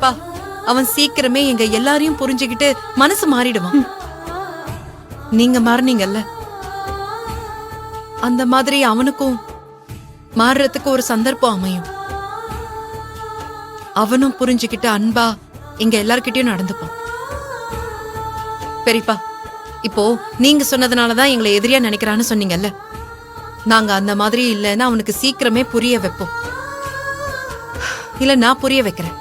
பா அவன் சீக்கிரமே எங்க எல்லாரையும் புரிஞ்சுக்கிட்டு மனசு மாறிடுவான். நீங்க மாறினீங்கல்ல, அந்த மாதிரி அவனுக்கும் மாறுறதுக்கு ஒரு சந்தர்ப்பம் அமையும். அவனும் புரிஞ்சுக்கிட்டு அன்பா எங்க எல்லார்கிட்டயும் நடந்துப்பான். பெரியப்பா, இப்போ நீங்க சொன்னதுனாலதான் எங்களை எதிரியா நினைக்கிறான்னு சொன்னீங்கல்ல, நாங்க அந்த மாதிரி இல்லைன்னு அவனுக்கு சீக்கிரமே புரிய வைப்போம். இல்ல நான் புரிய வைக்கிறேன்.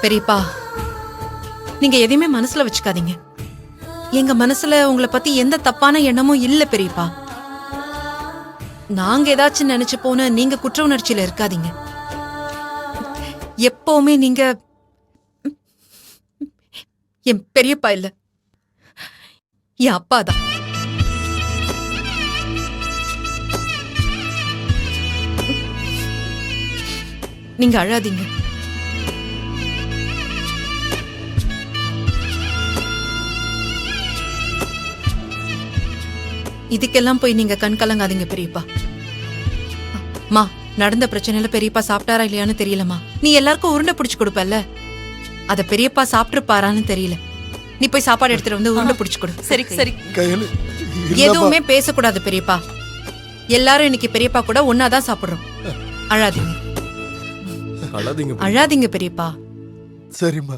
பெரியப்பா, நீங்க எதையுமே மனசுல வச்சுக்காதீங்க. எங்க மனசுல உங்களை பத்தி எந்த தப்பான எண்ணமும் இல்ல பெரியப்பா. நாங்க ஏதாச்சும் நினைச்சு போன நீங்க குற்ற உணர்ச்சியில இருக்காதீங்க. எப்பவுமே நீங்க என் பெரியப்பா இல்ல, என் அப்பாதான். நீங்க அழாதீங்க. இதுக்கெல்லாம் போய் நீங்க கண் கலங்காதீங்க பெரியப்பா. மா, நடந்த பிரச்சனையில பெரியப்பா சாப்பிட்டாரா இல்லையான்னு தெரியலமா. நீ எல்லாருக்கும் உருண்டை பிடிச்சு கொடுப்பல்ல, அத பெரியப்பா சாப்பிட்டுருப்பாரான்னு தெரியல. நீ போய் சாப்பாடு எடுத்துட்டு வந்து உருண்டை பிடிச்சு கொடு. சரி சரி. எதுவுமே பேசக்கூடாது பெரியப்பா. எல்லாரும் இன்னைக்கு பெரியப்பா கூட ஒன்னாதான் சாப்பிடுறோம். அழாதீங்க, அழாதீங்க பெரியப்பா. சரிம்மா.